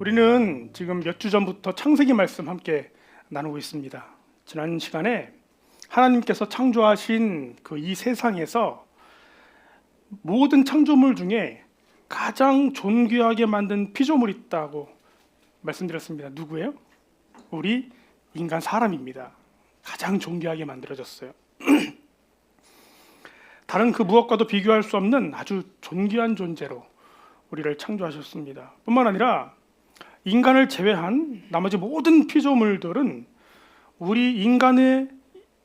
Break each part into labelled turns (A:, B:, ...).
A: 우리는 지금 몇 주 전부터 창세기 말씀 함께 나누고 있습니다. 지난 시간에 하나님께서 창조하신 그 이 세상에서 모든 창조물 중에 가장 존귀하게 만든 피조물이 있다고 말씀드렸습니다. 누구예요? 우리 인간 사람입니다. 가장 존귀하게 만들어졌어요. 다른 그 무엇과도 비교할 수 없는 아주 존귀한 존재로 우리를 창조하셨습니다. 뿐만 아니라 인간을 제외한 나머지 모든 피조물들은 우리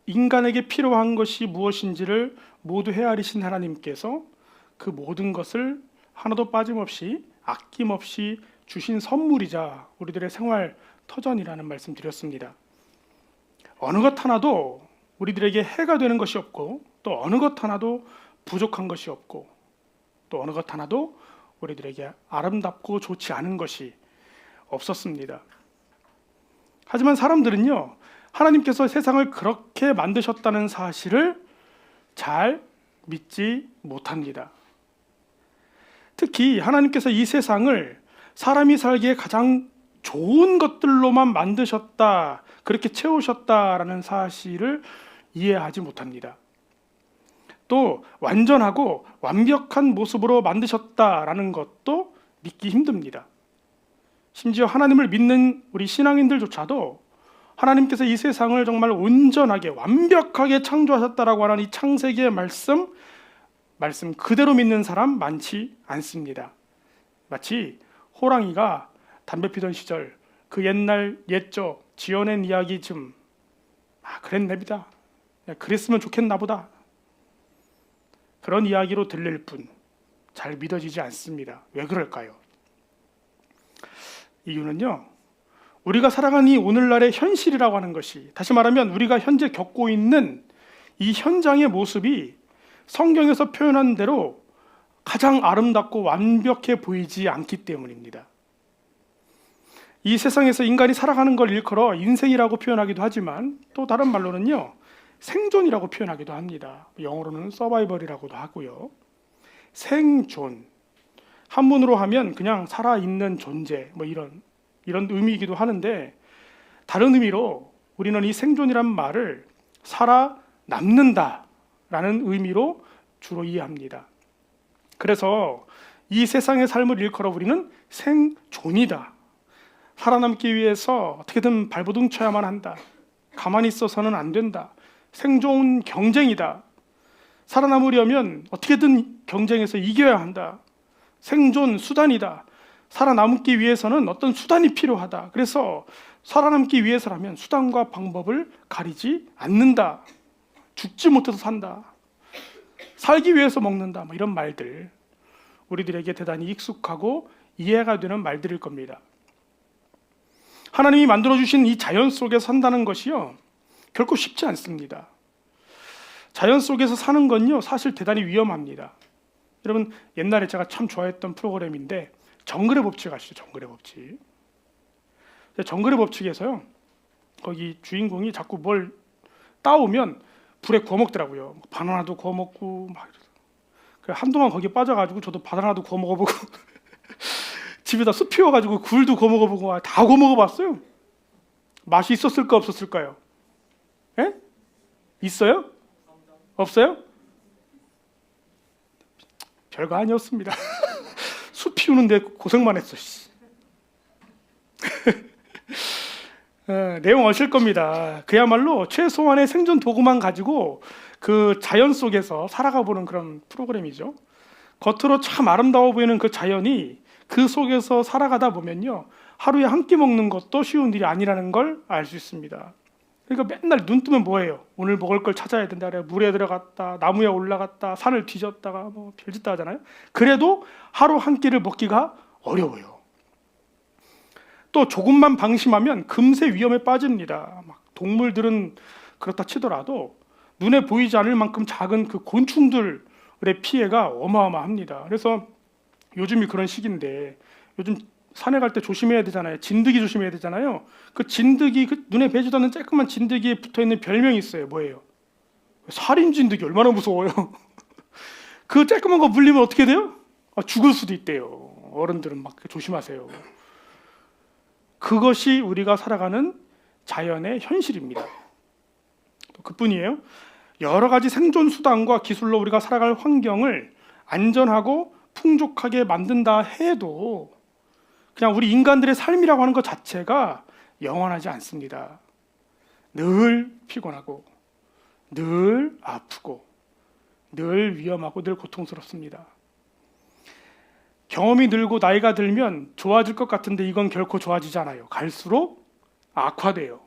A: 인간에게 필요한 것이 무엇인지를 모두 헤아리신 하나님께서 그 모든 것을 하나도 빠짐없이 아낌없이 주신 선물이자 우리들의 생활 터전이라는 말씀 드렸습니다. 어느 것 하나도 우리들에게 해가 되는 것이 없고, 또 어느 것 하나도 부족한 것이 없고, 또 어느 것 하나도 우리들에게 아름답고 좋지 않은 것이 없었습니다. 하지만 사람들은요, 하나님께서 세상을 그렇게 만드셨다는 사실을 잘 믿지 못합니다. 특히 하나님께서 이 세상을 사람이 살기에 가장 좋은 것들로만 만드셨다, 그렇게 채우셨다라는 사실을 이해하지 못합니다. 또 완전하고 완벽한 모습으로 만드셨다라는 것도 믿기 힘듭니다. 심지어 하나님을 믿는 우리 신앙인들조차도 하나님께서 이 세상을 정말 온전하게 완벽하게 창조하셨다라고 하는 이 창세기의 말씀 그대로 믿는 사람 많지 않습니다. 마치 호랑이가 담배 피던 시절 그 옛날 옛적 지어낸 이야기 좀 그랬나보다, 그랬으면 좋겠나 보다, 그런 이야기로 들릴 뿐 잘 믿어지지 않습니다. 왜 그럴까요? 이유는요, 우리가 살아가는 이 오늘날의 현실이라고 하는 것이, 다시 말하면 우리가 현재 겪고 있는 이 현장의 모습이 성경에서 표현한 대로 가장 아름답고 완벽해 보이지 않기 때문입니다. 이 세상에서 인간이 살아가는 걸 일컬어 인생이라고 표현하기도 하지만, 또 다른 말로는요, 생존이라고 표현하기도 합니다. 영어로는 서바이벌이라고도 하고요. 생존, 한문으로 하면 그냥 살아있는 존재, 이런 의미이기도 하는데, 다른 의미로 우리는 이 생존이란 말을 살아남는다 라는 의미로 주로 이해합니다. 그래서 이 세상의 삶을 일컬어 우리는 생존이다, 살아남기 위해서 어떻게든 발버둥 쳐야만 한다, 가만히 있어서는 안 된다, 생존 경쟁이다, 살아남으려면 어떻게든 경쟁에서 이겨야 한다, 생존 수단이다, 살아남기 위해서는 어떤 수단이 필요하다, 그래서 살아남기 위해서라면 수단과 방법을 가리지 않는다, 죽지 못해서 산다, 살기 위해서 먹는다, 이런 말들, 우리들에게 대단히 익숙하고 이해가 되는 말들일 겁니다. 하나님이 만들어주신 이 자연 속에서 산다는 것이요, 결코 쉽지 않습니다. 자연 속에서 사는 건요, 사실 대단히 위험합니다. 여러분, 옛날에 제가 참 좋아했던 프로그램인데 정글의 법칙 아시죠? 정글의 법칙. 정글의 법칙에서요, 거기 주인공이 자꾸 뭘 따오면 불에 구워 먹더라고요. 바나나도 구워 먹고 한동안 거기에 빠져가지고 저도 바나나도 구워 먹어보고 집에다 숲 피워가지고 굴도 구워 먹어보고 다 구워 먹어봤어요. 맛이 있었을까 없었을까요? 예? 있어요? 없어요? 별거 아니었습니다. 숲 피우는데 고생만 했어. 내용 아실 겁니다. 그야말로 최소한의 생존 도구만 가지고 그 자연 속에서 살아가 보는 그런 프로그램이죠. 겉으로 참 아름다워 보이는 그 자연이 그 속에서 살아가다 보면요, 하루에 한 끼 먹는 것도 쉬운 일이 아니라는 걸 알 수 있습니다. 그러니까 맨날 눈 뜨면 뭐예요? 오늘 먹을 걸 찾아야 된다. 물에 들어갔다, 나무에 올라갔다, 산을 뒤졌다가 별짓 다 하잖아요. 그래도 하루 한 끼를 먹기가 어려워요. 또 조금만 방심하면 금세 위험에 빠집니다. 동물들은 그렇다 치더라도 눈에 보이지 않을 만큼 작은 그 곤충들의 피해가 어마어마합니다. 그래서 요즘이 그런 시기인데, 요즘 산에 갈 때 조심해야 되잖아요. 진드기 조심해야 되잖아요. 그 진드기, 그 눈에 배지도 않는 쬐끄만 진드기에 붙어있는 별명이 있어요. 뭐예요? 살인 진드기. 얼마나 무서워요. 그 쬐끄만 거 물리면 어떻게 돼요? 죽을 수도 있대요. 어른들은 막 조심하세요. 그것이 우리가 살아가는 자연의 현실입니다. 그뿐이에요. 여러 가지 생존 수단과 기술로 우리가 살아갈 환경을 안전하고 풍족하게 만든다 해도 그냥 우리 인간들의 삶이라고 하는 것 자체가 영원하지 않습니다. 늘 피곤하고 늘 아프고 늘 위험하고 늘 고통스럽습니다. 경험이 늘고 나이가 들면 좋아질 것 같은데 이건 결코 좋아지지 않아요. 갈수록 악화돼요.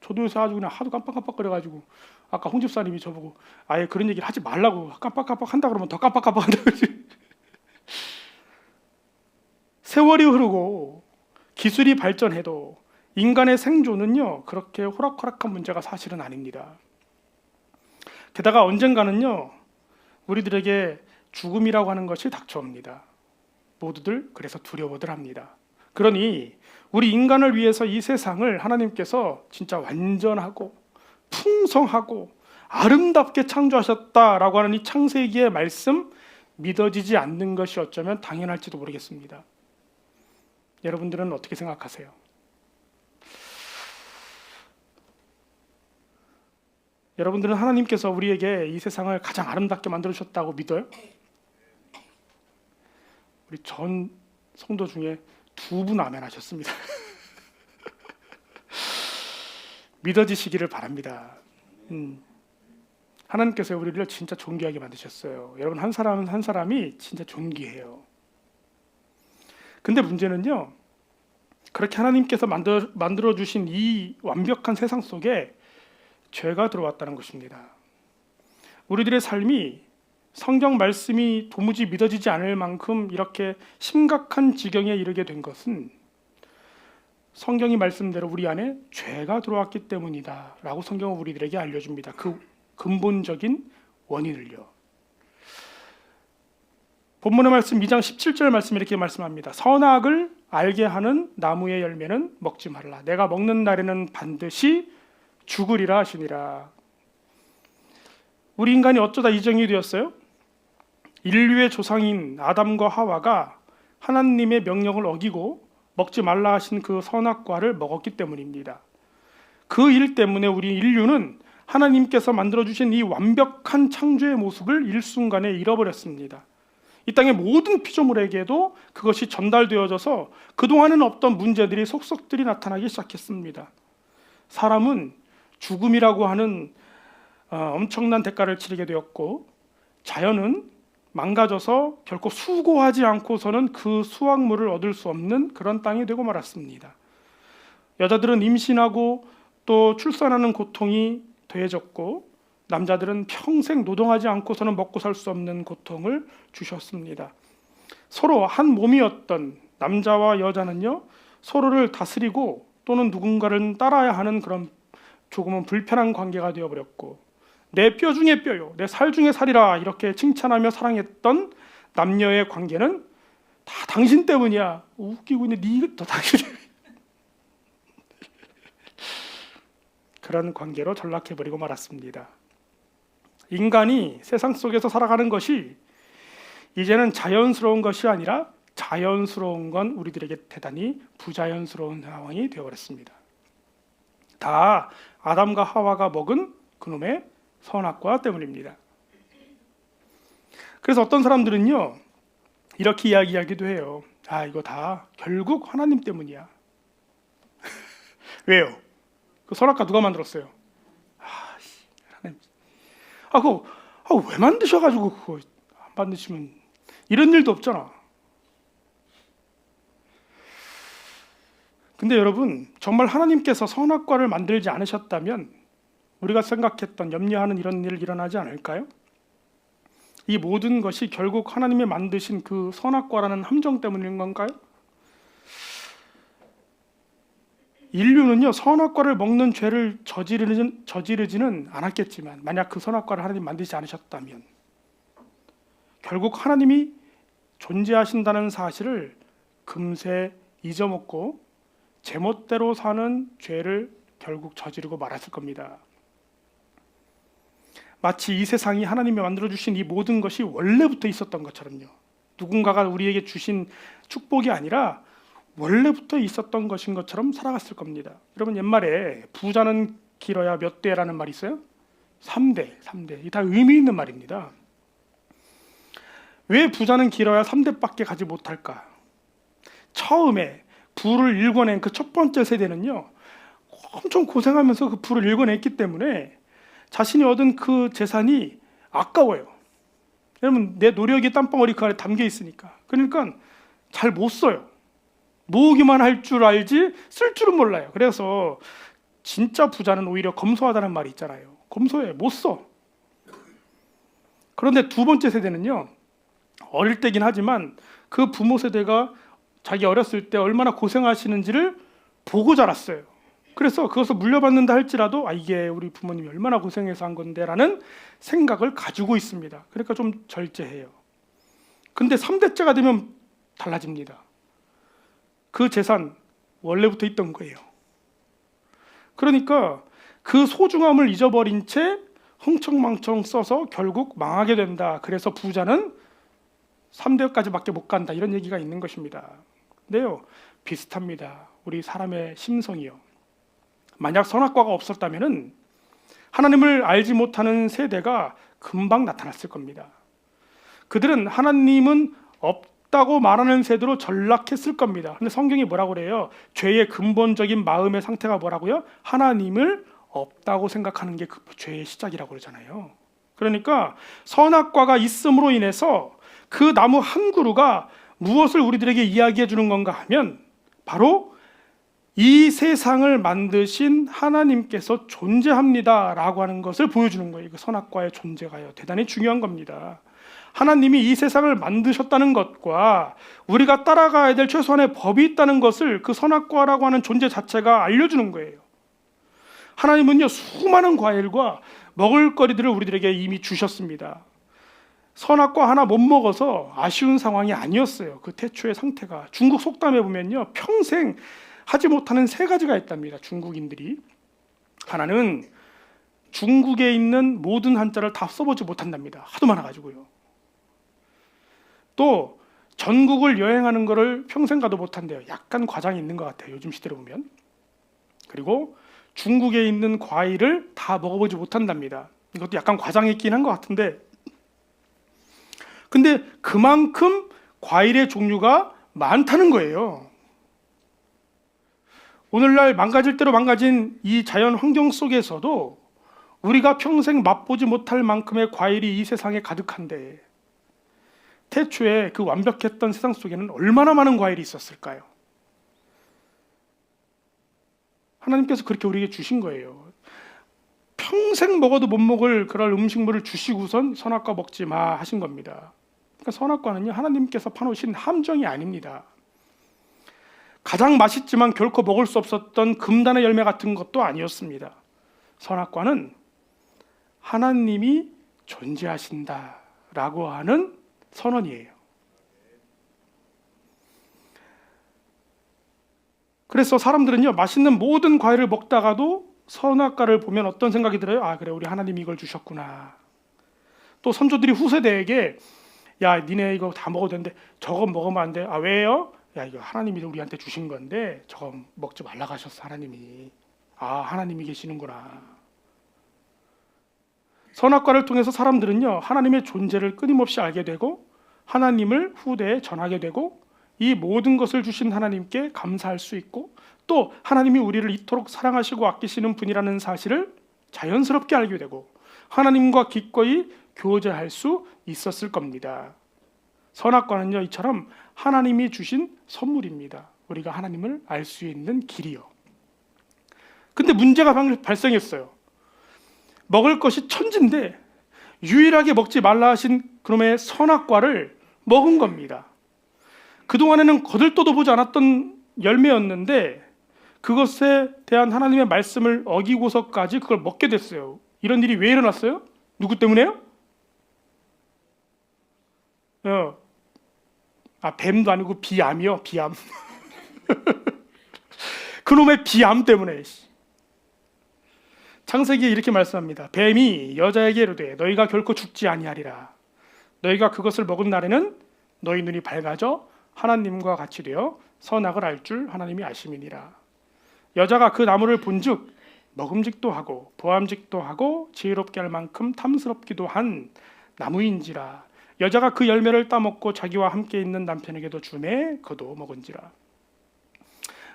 A: 저도 요새 아주 그냥 하도 깜빡깜빡 거려가지고 아까 홍 집사님이 저보고 아예 그런 얘기를 하지 말라고 깜빡깜빡 한다 그러면 더 깜빡깜빡 한다고 세월이 흐르고 기술이 발전해도 인간의 생존은요 그렇게 호락호락한 문제가 사실은 아닙니다. 게다가 언젠가는요 우리들에게 죽음이라고 하는 것이 닥쳐옵니다. 모두들 그래서 두려워들 합니다. 그러니 우리 인간을 위해서 이 세상을 하나님께서 진짜 완전하고 풍성하고 아름답게 창조하셨다라고 하는 이 창세기의 말씀 믿어지지 않는 것이 어쩌면 당연할지도 모르겠습니다. 여러분들은 어떻게 생각하세요? 여러분들은 하나님께서 우리에게 이 세상을 가장 아름답게 만들어주셨다고 믿어요? 우리 전 성도 중에 2분 아멘 하셨습니다. 믿어지시기를 바랍니다. 하나님께서 우리를 진짜 존귀하게 만드셨어요. 여러분 한 사람 한 사람이 진짜 존귀해요. 근데 문제는요. 그렇게 하나님께서 만들어 주신 이 완벽한 세상 속에 죄가 들어왔다는 것입니다. 우리들의 삶이 성경 말씀이 도무지 믿어지지 않을 만큼 이렇게 심각한 지경에 이르게 된 것은 성경이 말씀대로 우리 안에 죄가 들어왔기 때문이다 라고 성경은 우리들에게 알려줍니다. 그 근본적인 원인을요. 본문의 말씀 2장 17절 말씀 이렇게 말씀합니다. 선악을 알게 하는 나무의 열매는 먹지 말라. 내가 먹는 날에는 반드시 죽으리라 하시니라. 우리 인간이 어쩌다 이 정이 되었어요? 인류의 조상인 아담과 하와가 하나님의 명령을 어기고 먹지 말라 하신 그 선악과를 먹었기 때문입니다. 그 일 때문에 우리 인류는 하나님께서 만들어주신 이 완벽한 창조의 모습을 일순간에 잃어버렸습니다. 이 땅의 모든 피조물에게도 그것이 전달되어져서 그동안은 없던 문제들이 속속들이 나타나기 시작했습니다. 사람은 죽음이라고 하는 엄청난 대가를 치르게 되었고 자연은 망가져서 결코 수고하지 않고서는 그 수확물을 얻을 수 없는 그런 땅이 되고 말았습니다. 여자들은 임신하고 또 출산하는 고통이 더해졌고 남자들은 평생 노동하지 않고서는 먹고 살 수 없는 고통을 주셨습니다. 서로 한 몸이었던 남자와 여자는요 서로를 다스리고 또는 누군가를 따라야 하는 그런 조금은 불편한 관계가 되어버렸고 내 뼈 중에 뼈요 내 살 중에 살이라 이렇게 칭찬하며 사랑했던 남녀의 관계는 다 당신 때문이야. 웃기고 있는데 네가 당신 그런 관계로 전락해버리고 말았습니다. 인간이 세상 속에서 살아가는 것이 이제는 자연스러운 것이 아니라 자연스러운 건 우리들에게 대단히 부자연스러운 상황이 되어버렸습니다. 다 아담과 하와가 먹은 그놈의 선악과 때문입니다. 그래서 어떤 사람들은요 이렇게 이야기하기도 해요. 아 이거 다 결국 하나님 때문이야. 왜요? 그 선악과 누가 만들었어요? 하나님. 그거 왜 만드셔가지고 그거 안 만드시면 이런 일도 없잖아. 근데 여러분 정말 하나님께서 선악과를 만들지 않으셨다면 우리가 생각했던 염려하는 이런 일 일어나지 않을까요? 이 모든 것이 결국 하나님이 만드신 그 선악과라는 함정 때문인 건가요? 인류는요 선악과를 먹는 죄를 저지르지는 않았겠지만 만약 그 선악과를 하나님 만드지 않으셨다면 결국 하나님이 존재하신다는 사실을 금세 잊어먹고 제멋대로 사는 죄를 결국 저지르고 말았을 겁니다. 마치 이 세상이 하나님이 만들어주신 이 모든 것이 원래부터 있었던 것처럼요. 누군가가 우리에게 주신 축복이 아니라 원래부터 있었던 것인 것처럼 살아갔을 겁니다. 여러분 옛말에 부자는 길어야 몇 대라는 말이 있어요? 3대. 이 다 의미 있는 말입니다. 왜 부자는 길어야 3대밖에 가지 못할까? 처음에 부를 일궈낸 그 첫 번째 세대는요, 엄청 고생하면서 그 부를 일궈냈기 때문에 자신이 얻은 그 재산이 아까워요. 여러분 내 노력이 땀방울이 그 안에 담겨 있으니까. 그러니까 잘 못 써요. 모으기만 할 줄 알지 쓸 줄은 몰라요. 그래서 진짜 부자는 오히려 검소하다는 말이 있잖아요. 검소해, 못 써. 그런데 두 번째 세대는요, 어릴 때긴 하지만 그 부모 세대가 자기 어렸을 때 얼마나 고생하시는지를 보고 자랐어요. 그래서 그것을 물려받는다 할지라도 이게 우리 부모님이 얼마나 고생해서 한 건데 라는 생각을 가지고 있습니다. 그러니까 좀 절제해요. 근데 3대째가 되면 달라집니다. 그 재산 원래부터 있던 거예요. 그러니까 그 소중함을 잊어버린 채 흥청망청 써서 결국 망하게 된다. 그래서 부자는 3대까지밖에 못 간다. 이런 얘기가 있는 것입니다. 근데요, 비슷합니다. 우리 사람의 심성이요. 만약 선악과가 없었다면 하나님을 알지 못하는 세대가 금방 나타났을 겁니다. 그들은 하나님은 없다고 말하는 세대로 전락했을 겁니다. 근데 성경이 뭐라고 그래요? 죄의 근본적인 마음의 상태가 뭐라고요? 하나님을 없다고 생각하는 게 그 죄의 시작이라고 그러잖아요. 그러니까 선악과가 있음으로 인해서 그 나무 한 그루가 무엇을 우리들에게 이야기해 주는 건가 하면 바로 이 세상을 만드신 하나님께서 존재합니다 라고 하는 것을 보여주는 거예요. 그 선악과의 존재가요, 대단히 중요한 겁니다. 하나님이 이 세상을 만드셨다는 것과 우리가 따라가야 될 최소한의 법이 있다는 것을 그 선악과라고 하는 존재 자체가 알려주는 거예요. 하나님은요, 수많은 과일과 먹을거리들을 우리들에게 이미 주셨습니다. 선악과 하나 못 먹어서 아쉬운 상황이 아니었어요. 그 태초의 상태가. 중국 속담에 보면요, 평생 하지 못하는 3가지가 있답니다. 중국인들이. 하나는 중국에 있는 모든 한자를 다 써보지 못한답니다. 하도 많아가지고요. 또 전국을 여행하는 거를 평생 가도 못한대요. 약간 과장이 있는 것 같아요, 요즘 시대로 보면. 그리고 중국에 있는 과일을 다 먹어보지 못한답니다. 이것도 약간 과장이 있긴 한 것 같은데, 근데 그만큼 과일의 종류가 많다는 거예요. 오늘날 망가질 대로 망가진 이 자연 환경 속에서도 우리가 평생 맛보지 못할 만큼의 과일이 이 세상에 가득한데, 태초에 그 완벽했던 세상 속에는 얼마나 많은 과일이 있었을까요? 하나님께서 그렇게 우리에게 주신 거예요. 평생 먹어도 못 먹을 그럴 음식물을 주시고선 선악과 먹지 마 하신 겁니다. 그러니까 선악과는요, 하나님께서 파놓으신 함정이 아닙니다. 가장 맛있지만 결코 먹을 수 없었던 금단의 열매 같은 것도 아니었습니다. 선악과는 하나님이 존재하신다라고 하는 선언이에요. 그래서 사람들은요, 맛있는 모든 과일을 먹다가도 선악과를 보면 어떤 생각이 들어요? 그래, 우리 하나님이 이걸 주셨구나. 또 선조들이 후세대에게 야, 니네 이거 다 먹어도 되는데 저거 먹으면 안 돼. 왜요? 야, 이거 하나님이 우리한테 주신 건데 저거 먹지 말라고 하셨어, 하나님이. 하나님이 계시는구나. 선악과를 통해서 사람들은요, 하나님의 존재를 끊임없이 알게 되고 하나님을 후대에 전하게 되고 이 모든 것을 주신 하나님께 감사할 수 있고 또 하나님이 우리를 이토록 사랑하시고 아끼시는 분이라는 사실을 자연스럽게 알게 되고 하나님과 기꺼이 교제할 수 있었을 겁니다. 선악과는요, 이처럼 하나님이 주신 선물입니다. 우리가 하나님을 알 수 있는 길이요. 근데 문제가 발생했어요. 먹을 것이 천진데 유일하게 먹지 말라 하신 그놈의 선악과를 먹은 겁니다. 그동안에는 거들떠도 보지 않았던 열매였는데 그것에 대한 하나님의 말씀을 어기고서까지 그걸 먹게 됐어요. 이런 일이 왜 일어났어요? 누구 때문에요? 뱀도 아니고 비암이요. 비암. 그놈의 비암 때문에. 창세기에 이렇게 말씀합니다. 뱀이 여자에게 이르되 너희가 결코 죽지 아니하리라. 너희가 그것을 먹은 날에는 너희 눈이 밝아져 하나님과 같이 되어 선악을 알 줄 하나님이 아심이니라. 여자가 그 나무를 본즉 먹음직도 하고 보암직도 하고 지혜롭게 할 만큼 탐스럽기도 한 나무인지라. 여자가 그 열매를 따먹고 자기와 함께 있는 남편에게도 주매 그도 먹은지라.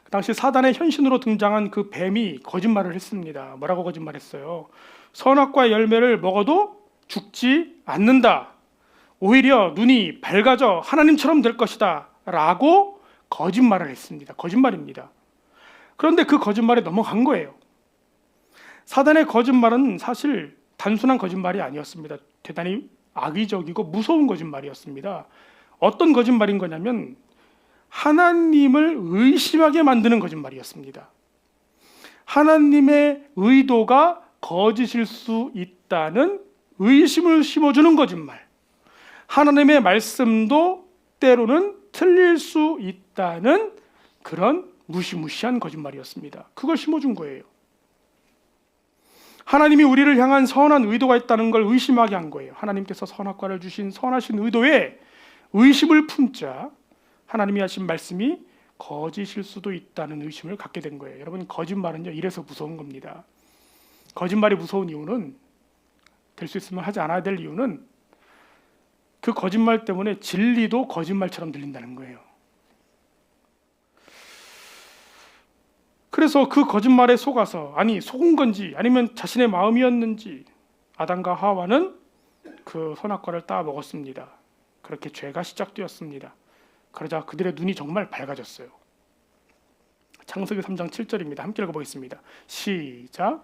A: 그 당시 사단의 현신으로 등장한 그 뱀이 거짓말을 했습니다. 뭐라고 거짓말했어요? 선악과의 열매를 먹어도 죽지 않는다. 오히려 눈이 밝아져 하나님처럼 될 것이다 라고 거짓말을 했습니다. 거짓말입니다. 그런데 그 거짓말에 넘어간 거예요. 사단의 거짓말은 사실 단순한 거짓말이 아니었습니다. 대단히 악의적이고 무서운 거짓말이었습니다. 어떤 거짓말인 거냐면 하나님을 의심하게 만드는 거짓말이었습니다. 하나님의 의도가 거짓일 수 있다는 의심을 심어주는 거짓말. 하나님의 말씀도 때로는 틀릴 수 있다는 그런 무시무시한 거짓말이었습니다. 그걸 심어준 거예요. 하나님이 우리를 향한 선한 의도가 있다는 걸 의심하게 한 거예요. 하나님께서 선악과를 주신 선하신 의도에 의심을 품자 하나님이 하신 말씀이 거짓일 수도 있다는 의심을 갖게 된 거예요. 여러분, 거짓말은요 이래서 무서운 겁니다. 거짓말이 무서운 이유는, 될 수 있으면 하지 않아야 될 이유는 그 거짓말 때문에 진리도 거짓말처럼 들린다는 거예요. 그래서 그 거짓말에 속아서, 아니 속은 건지 아니면 자신의 마음이었는지 아담과 하와는 그 선악과를 따 먹었습니다. 그렇게 죄가 시작되었습니다. 그러자 그들의 눈이 정말 밝아졌어요. 창세기 3장 7절입니다. 함께 읽어보겠습니다. 시작.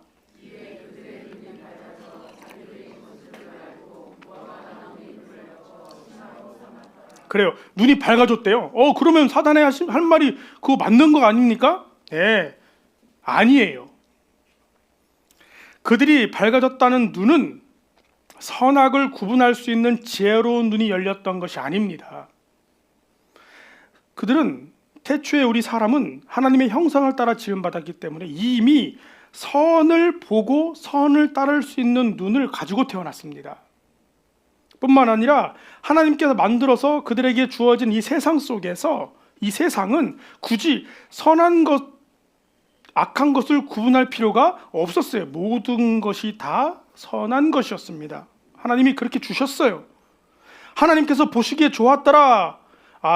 A: 그래요. 눈이 밝아졌대요. 그러면 사단의 할 말이 그거 맞는 거 아닙니까? 네, 아니에요. 그들이 밝아졌다는 눈은 선악을 구분할 수 있는 지혜로운 눈이 열렸던 것이 아닙니다. 그들은 태초에 우리 사람은 하나님의 형상을 따라 지음받았기 때문에 이미 선을 보고 선을 따를 수 있는 눈을 가지고 태어났습니다. 뿐만 아니라 하나님께서 만들어서 그들에게 주어진 이 세상 속에서 이 세상은 굳이 선한 것, 악한 것을 구분할 필요가 없었어요. 모든 것이 다 선한 것이었습니다. 하나님이 그렇게 주셨어요. 하나님께서 보시기에 좋았더라.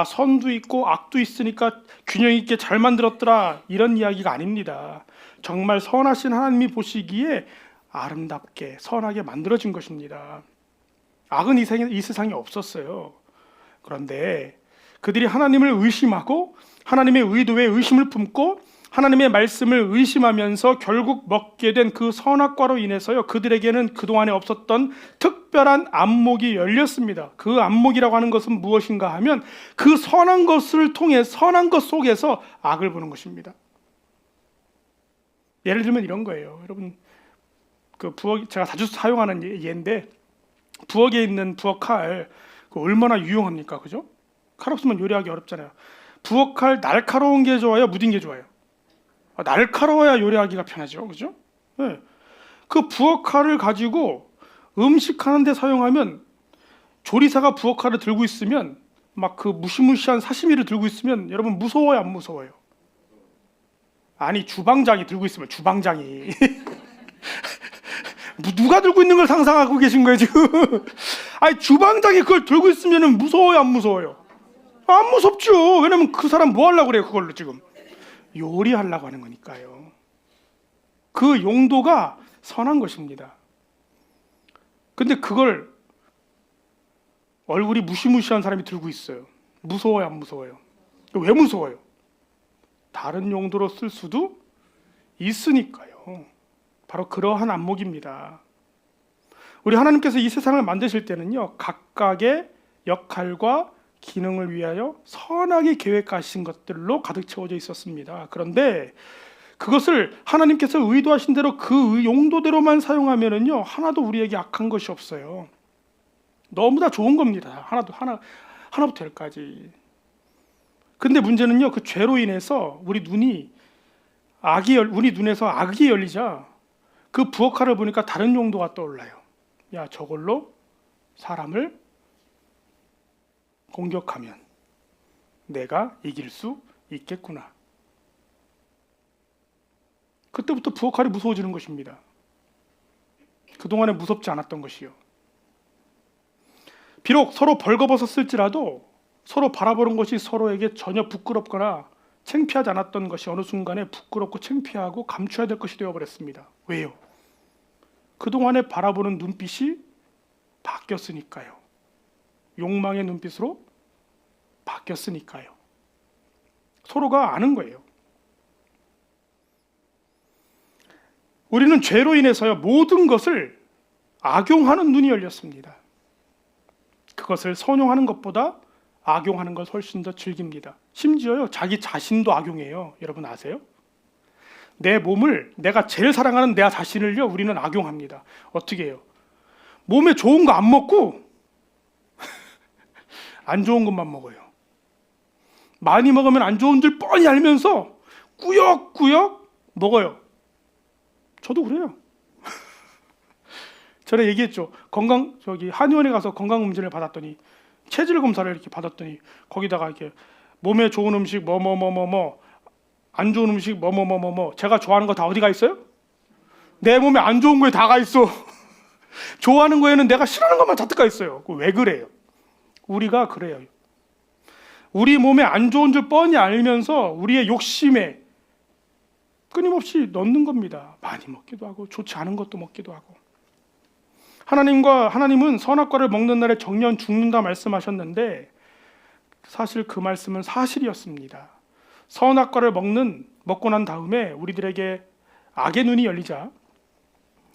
A: 선도 있고 악도 있으니까 균형 있게 잘 만들었더라. 이런 이야기가 아닙니다. 정말 선하신 하나님이 보시기에 아름답게 선하게 만들어진 것입니다. 악은 이 세상에 없었어요. 그런데 그들이 하나님을 의심하고 하나님의 의도에 의심을 품고 하나님의 말씀을 의심하면서 결국 먹게 된 그 선악과로 인해서요, 그들에게는 그동안에 없었던 특별한 안목이 열렸습니다. 그 안목이라고 하는 것은 무엇인가 하면 그 선한 것을 통해 선한 것 속에서 악을 보는 것입니다. 예를 들면 이런 거예요. 여러분, 그 부엌, 제가 자주 사용하는 예인데, 부엌에 있는 부엌 칼 얼마나 유용합니까? 그죠? 칼 없으면 요리하기 어렵잖아요. 부엌 칼 날카로운 게 좋아요? 무딘 게 좋아요? 날카로워야 요리하기가 편하죠. 그죠? 네. 그 부엌 칼을 가지고 음식 하는데 사용하면, 조리사가 부엌 칼을 들고 있으면, 막 그 무시무시한 사시미를 들고 있으면 여러분 무서워요, 안 무서워요? 아니, 주방장이 들고 있으면, 주방장이 누가 들고 있는 걸 상상하고 계신 거예요 지금? 아니, 주방장이 그걸 들고 있으면 무서워요, 안 무서워요? 안 무섭죠. 왜냐면 그 사람 뭐 하려고 그래요? 그걸로 지금 요리하려고 하는 거니까요. 그 용도가 선한 것입니다. 근데 그걸 얼굴이 무시무시한 사람이 들고 있어요. 무서워요, 안 무서워요? 왜 무서워요? 다른 용도로 쓸 수도 있으니까요. 바로 그러한 안목입니다. 우리 하나님께서 이 세상을 만드실 때는요, 각각의 역할과 기능을 위하여 선하게 계획하신 것들로 가득 채워져 있었습니다. 그런데 그것을 하나님께서 의도하신 대로 그 용도대로만 사용하면은요, 하나도 우리에게 악한 것이 없어요. 너무 다 좋은 겁니다. 하나부터 열까지. 근데 문제는요, 그 죄로 인해서 우리 눈에서 악이 열리자 그 부엌 칼을 보니까 다른 용도가 떠올라요. 야, 저걸로 사람을 공격하면, 내가 이길 수 있겠구나. 그때부터 부엌칼이 무서워지는 것입니다. 그동안에 무섭지 않았던 것이요. 비록 서로 벌거벗었을지라도 서로 바라보는 것이 서로에게 전혀 부끄럽거나 창피하지 않았던 것이 어느 순간에 부끄럽고 창피하고 감춰야 될 것이 되어버렸습니다. 왜요? 그동안에 바라보는 눈빛이 바뀌었으니까요. 욕망의 눈빛으로 바뀌었으니까요. 서로가 아는 거예요. 우리는 죄로 인해서요, 모든 것을 악용하는 눈이 열렸습니다. 그것을 선용하는 것보다 악용하는 걸 훨씬 더 즐깁니다. 심지어요, 자기 자신도 악용해요. 여러분 아세요? 내 몸을, 내가 제일 사랑하는 내 자신을요, 우리는 악용합니다. 어떻게 해요? 몸에 좋은 거 안 먹고 안 좋은 것만 먹어요. 많이 먹으면 안 좋은 줄 뻔히 알면서 꾸역꾸역 먹어요. 저도 그래요. 전에 얘기했죠. 한의원에 가서 건강검진을 받았더니, 체질 검사를 이렇게 받았더니, 거기다가 이렇게 몸에 좋은 음식 안 좋은 음식 제가 좋아하는 거 다 어디가 있어요? 내 몸에 안 좋은 거에 다가 있어. 좋아하는 거에는 내가 싫어하는 것만 잔뜩 가 있어요. 왜 그래요? 우리가 그래요. 우리 몸에 안 좋은 줄 뻔히 알면서 우리의 욕심에 끊임없이 넣는 겁니다. 많이 먹기도 하고 좋지 않은 것도 먹기도 하고. 하나님은 선악과를 먹는 날에 정령 죽는다 말씀하셨는데, 사실 그 말씀은 사실이었습니다. 선악과를 먹고 난 다음에 우리들에게 악의 눈이 열리자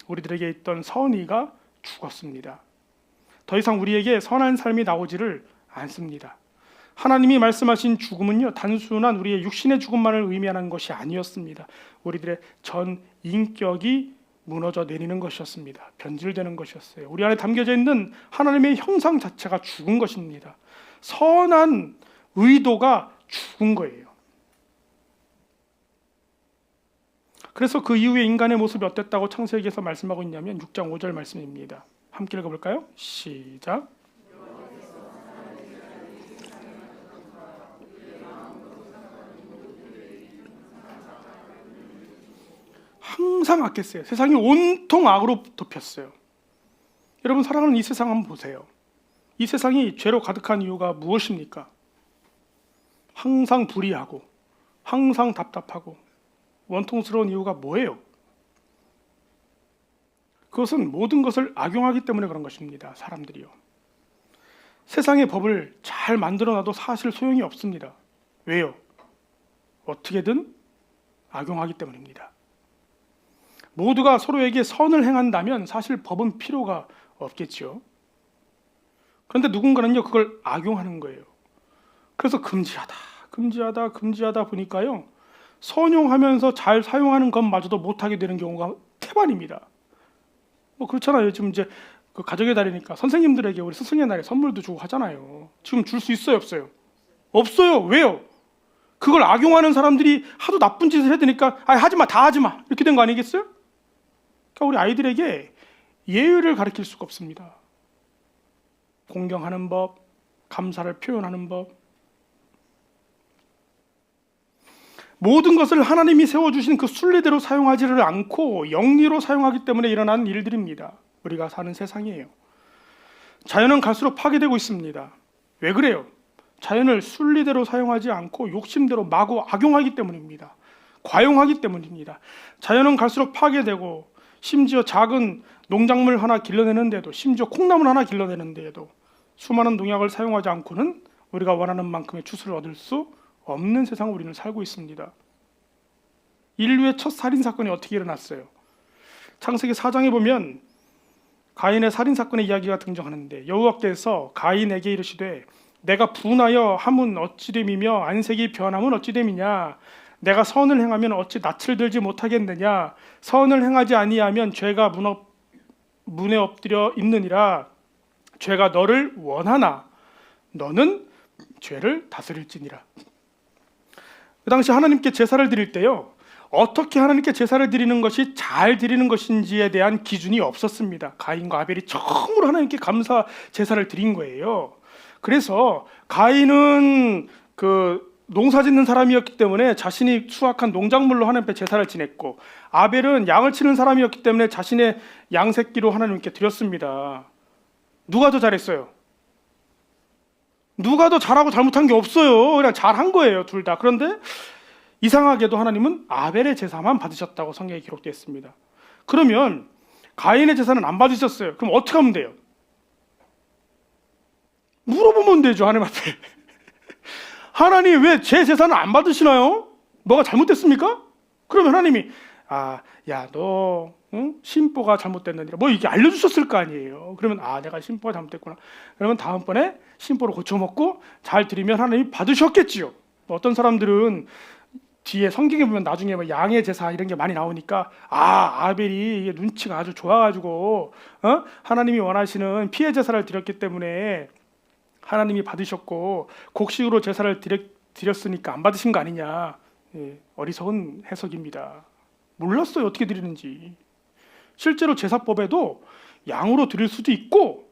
A: 우리들에게 있던 선의가 죽었습니다. 더 이상 우리에게 선한 삶이 나오지를 않습니다. 하나님이 말씀하신 죽음은요, 단순한 우리의 육신의 죽음만을 의미하는 것이 아니었습니다. 우리들의 전 인격이 무너져 내리는 것이었습니다. 변질되는 것이었어요. 우리 안에 담겨져 있는 하나님의 형상 자체가 죽은 것입니다. 선한 의도가 죽은 거예요. 그래서 그 이후에 인간의 모습이 어땠다고 창세기에서 말씀하고 있냐면 6장 5절 말씀입니다. 함께 읽어볼까요? 시작. 항상 악했어요. 세상이 온통 악으로 덮였어요. 여러분 사랑하는 이 세상 한번 보세요. 이 세상이 죄로 가득한 이유가 무엇입니까? 항상 불의하고 항상 답답하고 원통스러운 이유가 뭐예요? 그것은 모든 것을 악용하기 때문에 그런 것입니다. 사람들이요. 세상의 법을 잘 만들어놔도 사실 소용이 없습니다. 왜요? 어떻게든 악용하기 때문입니다. 모두가 서로에게 선을 행한다면 사실 법은 필요가 없겠죠. 그런데 누군가는요, 그걸 악용하는 거예요. 그래서 금지하다 보니까요, 선용하면서 잘 사용하는 것마저도 못하게 되는 경우가 태반입니다. 그렇잖아요. 지금 이제 그 가족의 달이니까 선생님들에게 우리 스승의 날에 선물도 주고 하잖아요. 지금 줄 수 있어요, 없어요? 없어요. 왜요? 그걸 악용하는 사람들이 하도 나쁜 짓을 해야 되니까 하지마, 다 하지마, 이렇게 된 거 아니겠어요? 그러니까 우리 아이들에게 예의를 가르칠 수가 없습니다. 공경하는 법, 감사를 표현하는 법, 모든 것을 하나님이 세워주신 그 순리대로 사용하지를 않고 영리로 사용하기 때문에 일어난 일들입니다. 우리가 사는 세상이에요. 자연은 갈수록 파괴되고 있습니다. 왜 그래요? 자연을 순리대로 사용하지 않고 욕심대로 마구 악용하기 때문입니다. 과용하기 때문입니다. 자연은 갈수록 파괴되고, 심지어 작은 농작물 하나 길러내는데도, 심지어 콩나물 하나 길러내는데도 수많은 농약을 사용하지 않고는 우리가 원하는 만큼의 추수를 얻을 수 없는 세상을 우리는 살고 있습니다. 인류의 첫 살인사건이 어떻게 일어났어요? 창세기 4장에 보면 가인의 살인사건의 이야기가 등장하는데, 여호와께서 가인에게 이르시되 내가 분하여 함은 어찌됨이며 안색이 변함은 어찌됨이냐? 내가 선을 행하면 어찌 낯을 들지 못하겠느냐? 선을 행하지 아니하면 죄가 문에 엎드려 있느니라. 죄가 너를 원하나 너는 죄를 다스릴지니라. 그 당시 하나님께 제사를 드릴 때요, 어떻게 하나님께 제사를 드리는 것이 잘 드리는 것인지에 대한 기준이 없었습니다. 가인과 아벨이 처음으로 하나님께 감사 제사를 드린 거예요. 그래서 가인은 농사 짓는 사람이었기 때문에 자신이 수확한 농작물로 하나님께 제사를 지냈고, 아벨은 양을 치는 사람이었기 때문에 자신의 양 새끼로 하나님께 드렸습니다. 누가 더 잘했어요? 누가 더 잘하고 잘못한 게 없어요. 그냥 잘한 거예요, 둘 다. 그런데 이상하게도 하나님은 아벨의 제사만 받으셨다고 성경에 기록되어 있습니다. 그러면 가인의 제사는 안 받으셨어요. 그럼 어떻게 하면 돼요? 물어보면 되죠, 하나님 앞에. 하나님 왜 제 제사는 안 받으시나요? 뭐가 잘못됐습니까? 그러면 하나님이 너 심보가 잘못됐느니라 뭐 이게 알려주셨을 거 아니에요. 그러면 내가 심보가 잘못됐구나. 그러면 다음번에 심보를 고쳐먹고 잘 드리면 하나님이 받으셨겠지요. 어떤 사람들은 뒤에 성경에 보면 나중에 뭐 양의 제사 이런 게 많이 나오니까 아벨이 이게 눈치가 아주 좋아가지고 하나님이 원하시는 피해 제사를 드렸기 때문에 하나님이 받으셨고 곡식으로 제사를 드렸으니까 안 받으신 거 아니냐. 어리석은 해석입니다. 몰랐어요, 어떻게 드리는지. 실제로 제사법에도 양으로 드릴 수도 있고,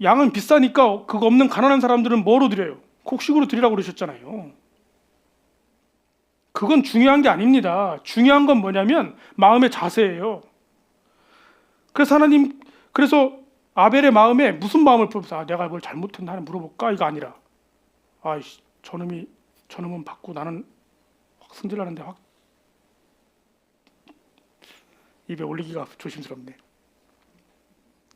A: 양은 비싸니까 그거 없는 가난한 사람들은 뭐로 드려요? 곡식으로 드리라고 그러셨잖아요. 그건 중요한 게 아닙니다. 중요한 건 뭐냐면 마음의 자세예요. 그래서 아벨의 마음에 무슨 마음을 품어서 내가 뭘 잘못했나 하나 물어볼까? 이거 아니라 저놈은 받고 나는 확 승질나는데 확 입에 올리기가 조심스럽네.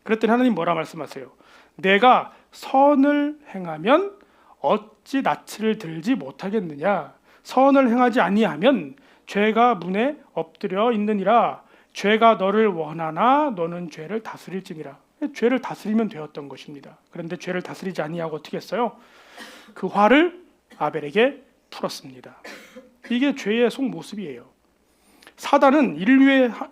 A: 그랬더니 하나님 뭐라 말씀하세요? 내가 선을 행하면 어찌 낯을 들지 못하겠느냐? 선을 행하지 아니하면 죄가 문에 엎드려 있느니라. 죄가 너를 원하나 너는 죄를 다스릴지니라. 죄를 다스리면 되었던 것입니다. 그런데 죄를 다스리지 아니하고 어떻게 했어요? 그 화를 아벨에게 풀었습니다. 이게 죄의 속모습이에요. 사단은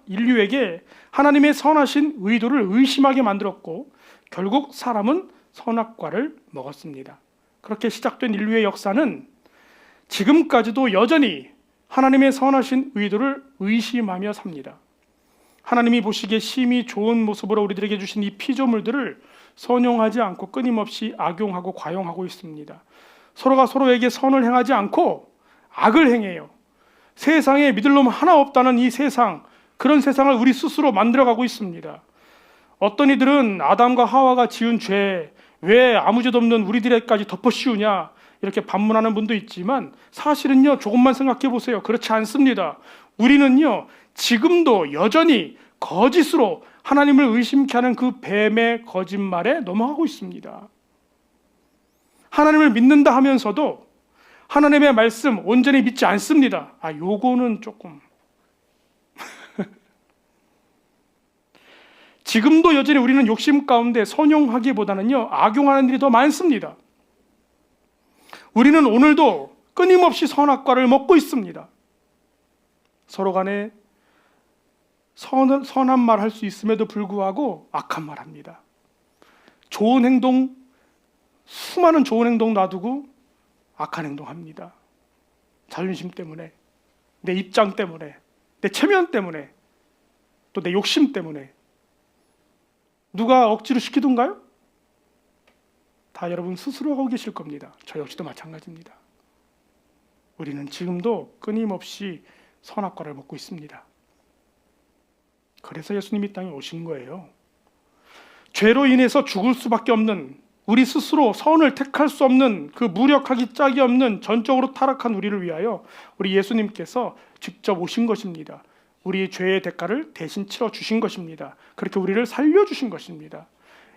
A: 인류에게 하나님의 선하신 의도를 의심하게 만들었고 결국 사람은 선악과를 먹었습니다. 그렇게 시작된 인류의 역사는 지금까지도 여전히 하나님의 선하신 의도를 의심하며 삽니다. 하나님이 보시기에 심히 좋은 모습으로 우리들에게 주신 이 피조물들을 선용하지 않고 끊임없이 악용하고 과용하고 있습니다. 서로가 서로에게 선을 행하지 않고 악을 행해요. 세상에 믿을 놈 하나 없다는 이 세상, 그런 세상을 우리 스스로 만들어가고 있습니다. 어떤 이들은 아담과 하와가 지은 죄, 왜 아무 죄도 없는 우리들에까지 덮어씌우냐 이렇게 반문하는 분도 있지만 사실은요, 조금만 생각해 보세요. 그렇지 않습니다. 우리는요, 지금도 여전히 거짓으로 하나님을 의심케 하는 그 뱀의 거짓말에 넘어가고 있습니다. 하나님을 믿는다 하면서도 하나님의 말씀 온전히 믿지 않습니다. 요거는 조금 지금도 여전히 우리는 욕심 가운데 선용하기보다는요, 악용하는 일이 더 많습니다. 우리는 오늘도 끊임없이 선악과를 먹고 있습니다. 서로 간에 선한 말 할 수 있음에도 불구하고 악한 말 합니다. 좋은 행동, 수많은 좋은 행동 놔두고 악한 행동 합니다. 자존심 때문에, 내 입장 때문에, 내 체면 때문에, 또 내 욕심 때문에. 누가 억지로 시키던가요? 다 여러분 스스로 하고 계실 겁니다. 저 역시도 마찬가지입니다. 우리는 지금도 끊임없이 선악과를 먹고 있습니다. 그래서 예수님이 이 땅에 오신 거예요. 죄로 인해서 죽을 수밖에 없는, 우리 스스로 선을 택할 수 없는, 그 무력하기 짝이 없는 전적으로 타락한 우리를 위하여 우리 예수님께서 직접 오신 것입니다. 우리의 죄의 대가를 대신 치러주신 것입니다. 그렇게 우리를 살려주신 것입니다.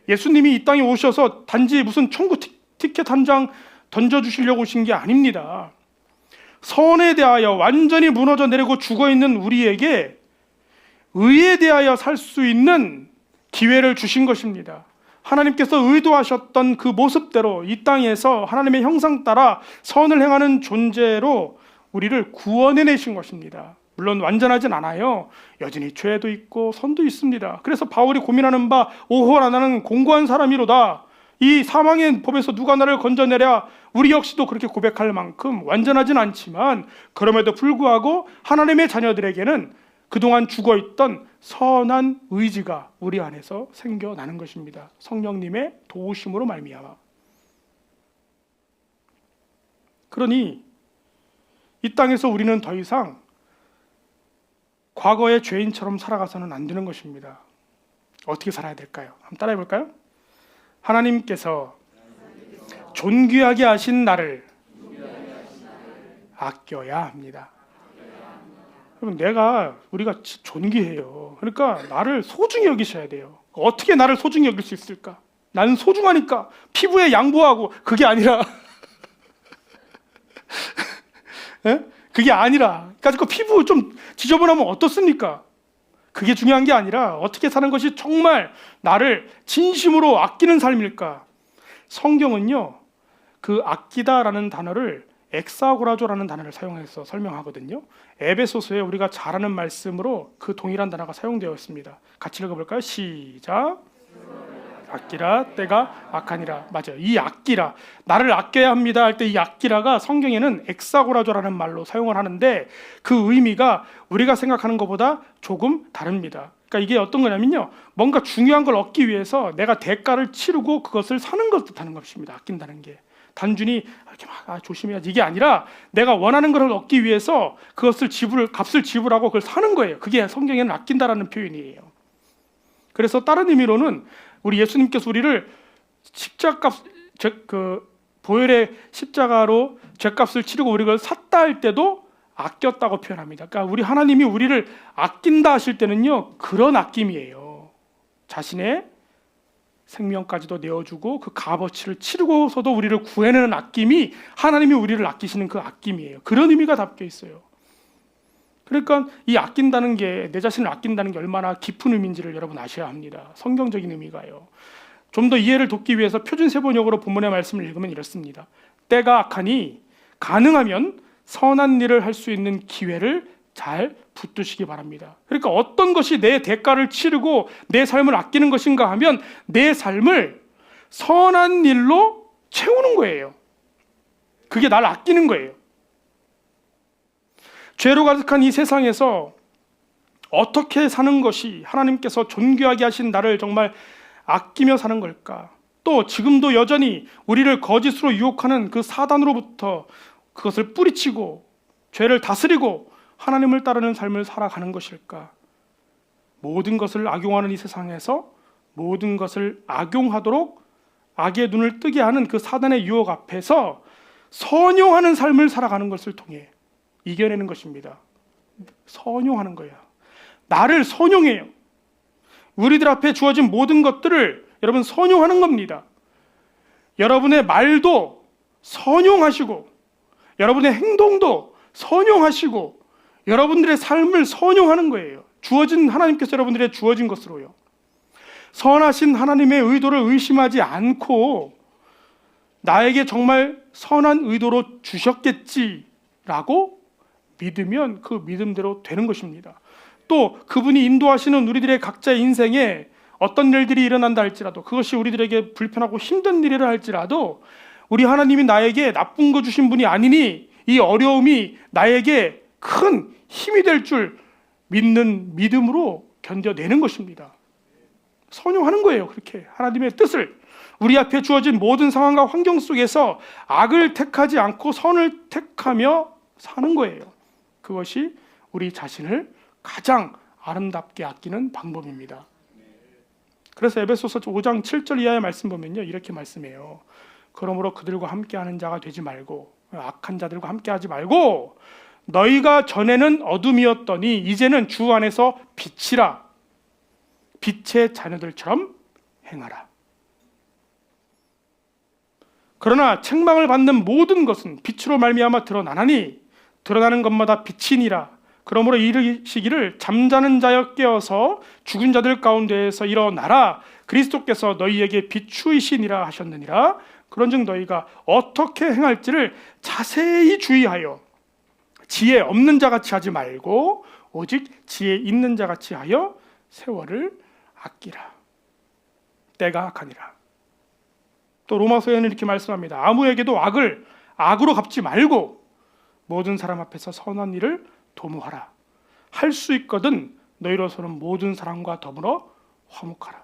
A: 예수님이 이 땅에 오셔서 단지 무슨 천국 티켓 한 장 던져주시려고 오신 게 아닙니다. 선에 대하여 완전히 무너져 내리고 죽어있는 우리에게 의에 대하여 살 수 있는 기회를 주신 것입니다. 하나님께서 의도하셨던 그 모습대로 이 땅에서 하나님의 형상 따라 선을 행하는 존재로 우리를 구원해내신 것입니다. 물론 완전하진 않아요. 여전히 죄도 있고 선도 있습니다. 그래서 바울이 고민하는 바 오호라 나는 공고한 사람이로다. 이 사망의 법에서 누가 나를 건져내랴. 우리 역시도 그렇게 고백할 만큼 완전하진 않지만 그럼에도 불구하고 하나님의 자녀들에게는 그동안 죽어있던 선한 의지가 우리 안에서 생겨나는 것입니다. 성령님의 도우심으로 말미암아. 그러니 이 땅에서 우리는 더 이상 과거의 죄인처럼 살아가서는 안 되는 것입니다. 어떻게 살아야 될까요? 한번 따라해 볼까요? 하나님께서 존귀하게 하신 나를 아껴야 합니다. 여러분, 우리가 존귀해요. 그러니까 나를 소중히 여기셔야 돼요. 어떻게 나를 소중히 여길 수 있을까? 나는 소중하니까 피부에 양보하고, 그게 아니라 예? 그게 아니라 그러니까 피부 좀 지저분하면 어떻습니까? 그게 중요한 게 아니라 어떻게 사는 것이 정말 나를 진심으로 아끼는 삶일까? 성경은요, 그 아끼다라는 단어를 엑사고라조라는 단어를 사용해서 설명하거든요. 에베소서에 우리가 잘 아는 말씀으로 그 동일한 단어가 사용되어 있습니다. 같이 읽어볼까요? 시작. 아끼라 때가 악하니라. 맞아요. 이 아끼라, 나를 아껴야 합니다 할 때 이 아끼라가 성경에는 엑사고라조라는 말로 사용을 하는데 그 의미가 우리가 생각하는 것보다 조금 다릅니다. 그러니까 이게 어떤 거냐면요, 뭔가 중요한 걸 얻기 위해서 내가 대가를 치르고 그것을 사는 것 뜻하는 것입니다. 아낀다는 게 단순히 이렇게 막 조심해야지 이게 아니라 내가 원하는 것을 얻기 위해서 그것을 값을 지불하고 그걸 사는 거예요. 그게 성경에는 아낀다라는 표현이에요. 그래서 다른 의미로는 우리 예수님께서 우리를 보혈의 십자가로 죄값을 치르고 우리를 샀다 할 때도 아꼈다고 표현합니다. 그러니까 우리 하나님이 우리를 아낀다 하실 때는요, 그런 아낌이에요. 자신의 생명까지도 내어주고 그 값어치를 치르고서도 우리를 구해내는 아낌이 하나님이 우리를 아끼시는 그 아낌이에요. 그런 의미가 담겨 있어요. 그러니까 이 아낀다는 게, 내 자신을 아낀다는 게 얼마나 깊은 의미인지를 여러분 아셔야 합니다. 성경적인 의미가요. 좀 더 이해를 돕기 위해서 표준세번역으로 본문의 말씀을 읽으면 이렇습니다. 때가 악하니 가능하면 선한 일을 할 수 있는 기회를 잘 붙드시기 바랍니다. 그러니까 어떤 것이 내 대가를 치르고 내 삶을 아끼는 것인가 하면 내 삶을 선한 일로 채우는 거예요. 그게 나를 아끼는 거예요. 죄로 가득한 이 세상에서 어떻게 사는 것이 하나님께서 존귀하게 하신 나를 정말 아끼며 사는 걸까? 또 지금도 여전히 우리를 거짓으로 유혹하는 그 사단으로부터 그것을 뿌리치고 죄를 다스리고 하나님을 따르는 삶을 살아가는 것일까? 모든 것을 악용하는 이 세상에서 모든 것을 악용하도록 악의 눈을 뜨게 하는 그 사단의 유혹 앞에서 선용하는 삶을 살아가는 것을 통해 이겨내는 것입니다. 선용하는 거예요. 나를 선용해요. 우리들 앞에 주어진 모든 것들을 여러분 선용하는 겁니다. 여러분의 말도 선용하시고 여러분의 행동도 선용하시고 여러분들의 삶을 선용하는 거예요. 하나님께서 여러분들의 주어진 것으로요. 선하신 하나님의 의도를 의심하지 않고 나에게 정말 선한 의도로 주셨겠지라고 믿으면 그 믿음대로 되는 것입니다. 또 그분이 인도하시는 우리들의 각자의 인생에 어떤 일들이 일어난다 할지라도, 그것이 우리들에게 불편하고 힘든 일이라 할지라도 우리 하나님이 나에게 나쁜 거 주신 분이 아니니 이 어려움이 나에게 큰 힘이 될 줄 믿는 믿음으로 견뎌내는 것입니다. 선용하는 거예요. 그렇게 하나님의 뜻을 우리 앞에 주어진 모든 상황과 환경 속에서 악을 택하지 않고 선을 택하며 사는 거예요. 그것이 우리 자신을 가장 아름답게 아끼는 방법입니다. 그래서 에베소서 5장 7절 이하의 말씀 보면요, 이렇게 말씀해요. 그러므로 그들과 함께하는 자가 되지 말고, 악한 자들과 함께하지 말고, 너희가 전에는 어둠이었더니 이제는 주 안에서 빛이라, 빛의 자녀들처럼 행하라. 그러나 책망을 받는 모든 것은 빛으로 말미암아 드러나나니 드러나는 것마다 빛이니라. 그러므로 이르시기를 잠자는 자여 깨어서 죽은 자들 가운데에서 일어나라. 그리스도께서 너희에게 비추이시니라 하셨느니라. 그런즉 너희가 어떻게 행할지를 자세히 주의하여 지혜 없는 자같이 하지 말고 오직 지혜 있는 자같이 하여 세월을 아끼라. 때가 악하니라. 또 로마서에는 이렇게 말씀합니다. 아무에게도 악을 악으로 갚지 말고 모든 사람 앞에서 선한 일을 도모하라. 할 수 있거든 너희로서는 모든 사람과 더불어 화목하라.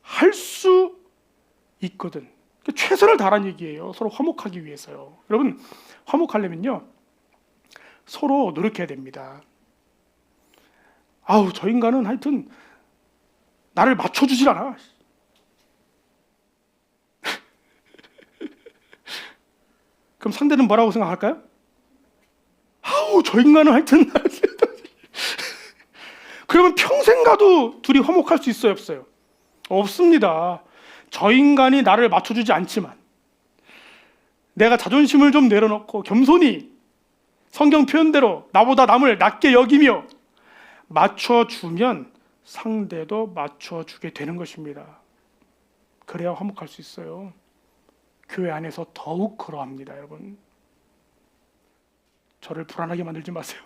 A: 할 수 있거든. 최선을 다하라는 얘기예요. 서로 화목하기 위해서요. 여러분, 화목하려면요 서로 노력해야 됩니다. 아우, 저 인간은 하여튼 나를 맞춰주질 않아. 그럼 상대는 뭐라고 생각할까요? 아우, 저 인간은 하여튼 그러면 평생 가도 둘이 화목할 수 있어요, 없어요? 없습니다. 저 인간이 나를 맞춰주지 않지만 내가 자존심을 좀 내려놓고 겸손히 성경 표현대로 나보다 남을 낮게 여기며 맞춰주면 상대도 맞춰주게 되는 것입니다. 그래야 화목할 수 있어요. 교회 안에서 더욱 그러합니다. 여러분, 저를 불안하게 만들지 마세요.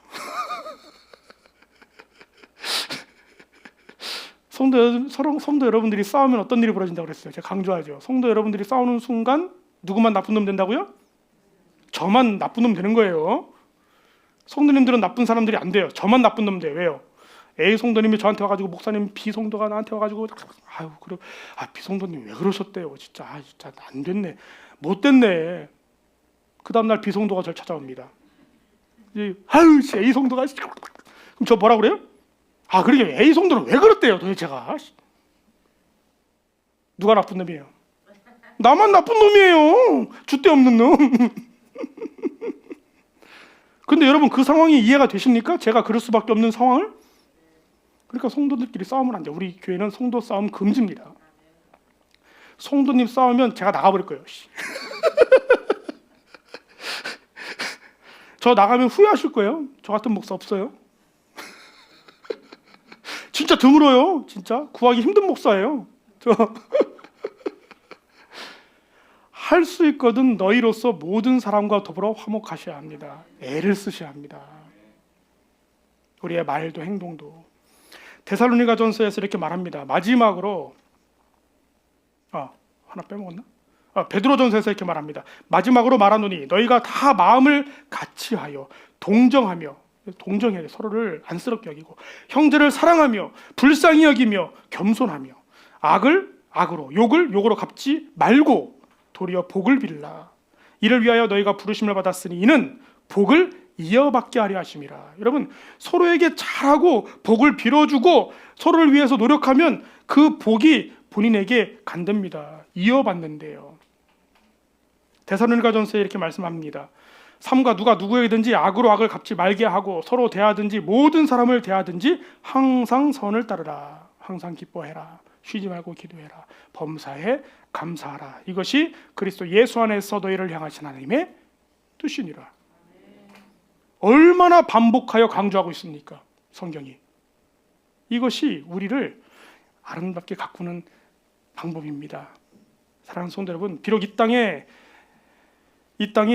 A: 성도 여러분들이 싸우면 어떤 일이 벌어진다고 그랬어요? 제가 강조하죠. 성도 여러분들이 싸우는 순간 누구만 나쁜 놈 된다고요? 저만 나쁜 놈 되는 거예요. 성도님들은 나쁜 사람들이 안 돼요. 저만 나쁜 놈 돼요. 왜요? A 성도님이 저한테 와가지고 목사님 B 성도가 나한테 와가지고 아유 그래 B 성도님 왜 그러셨대요? 진짜 진짜 안 됐네, 못 됐네. 그 다음 날 B 성도가 저를 찾아옵니다. 아유 A 성도가 그럼 저 뭐라 그래요? 그러게 A 성도는 왜 그랬대요 도대체가? 누가 나쁜 놈이에요? 나만 나쁜 놈이에요. 줏대 없는 놈. 근데 여러분, 그 상황이 이해가 되십니까? 제가 그럴 수밖에 없는 상황을? 그러니까 성도들끼리 싸우면 안 돼요. 우리 교회는 성도 싸움 금지입니다. 성도님 싸우면 제가 나가버릴 거예요. 저 나가면 후회하실 거예요. 저 같은 목사 없어요. 진짜 드물어요. 진짜 구하기 힘든 목사예요. 할 수 있거든 너희로서 모든 사람과 더불어 화목하셔야 합니다. 애를 쓰셔야 합니다. 우리의 말도 행동도. 데살로니가전서에서 이렇게 말합니다. 마지막으로 하나 빼먹었나? 베드로전서에서 이렇게 말합니다. 마지막으로 말하노니 너희가 다 마음을 같이하여 동정해야 돼. 서로를 안쓰럽게 여기고 형제를 사랑하며 불쌍히 여기며 겸손하며 악을 악으로 욕을 욕으로 갚지 말고 도리어 복을 빌라. 이를 위하여 너희가 부르심을 받았으니 이는 복을 이어받게 하려 하심이라. 여러분, 서로에게 잘하고 복을 빌어주고 서로를 위해서 노력하면 그 복이 본인에게 간답니다. 이어받는데요. 데살로니가전서에 이렇게 말씀합니다. 삼가 누가 누구에게든지 악으로 악을 갚지 말게 하고 서로 대하든지 모든 사람을 대하든지 항상 선을 따르라. 항상 기뻐해라. 쉬지 말고 기도해라. 범사에 감사하라. 이것이 그리스도 예수 안에서 너희를 향하신 하나님의 뜻이니라. 얼마나 반복하여 강조하고 있습니까? 성경이. 이것이 우리를 아름답게 가꾸는 방법입니다. 사랑하는 성도 여러분, 비록 이 땅이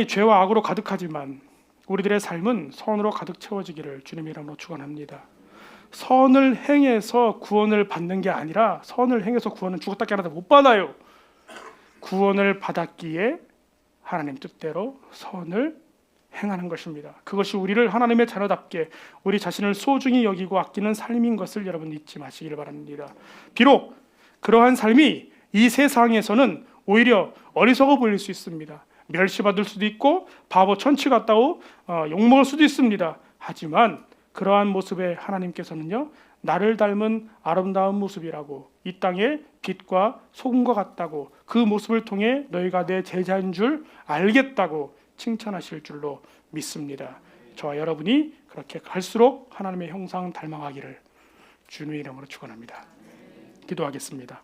A: 죄와 악으로 가득하지만 우리들의 삶은 선으로 가득 채워지기를 주님의 이름으로 축원합니다. 선을 행해서 구원을 받는 게 아니라 선을 행해서 구원은 죽었다 깨어나다 못 받아요. 구원을 받았기에 하나님 뜻대로 선을 행하는 것입니다. 그것이 우리를 하나님의 자녀답게 우리 자신을 소중히 여기고 아끼는 삶인 것을 여러분 잊지 마시길 바랍니다. 비록 그러한 삶이 이 세상에서는 오히려 어리석어 보일 수 있습니다. 멸시받을 수도 있고 바보 천치 같다고 욕먹을 수도 있습니다. 하지만 그러한 모습에 하나님께서는요, 나를 닮은 아름다운 모습이라고, 이 땅의 빛과 소금과 같다고, 그 모습을 통해 너희가 내 제자인 줄 알겠다고 칭찬하실 줄로 믿습니다. 저와 여러분이 그렇게 갈수록 하나님의 형상 닮아가기를 주님의 이름으로 축원합니다. 기도하겠습니다.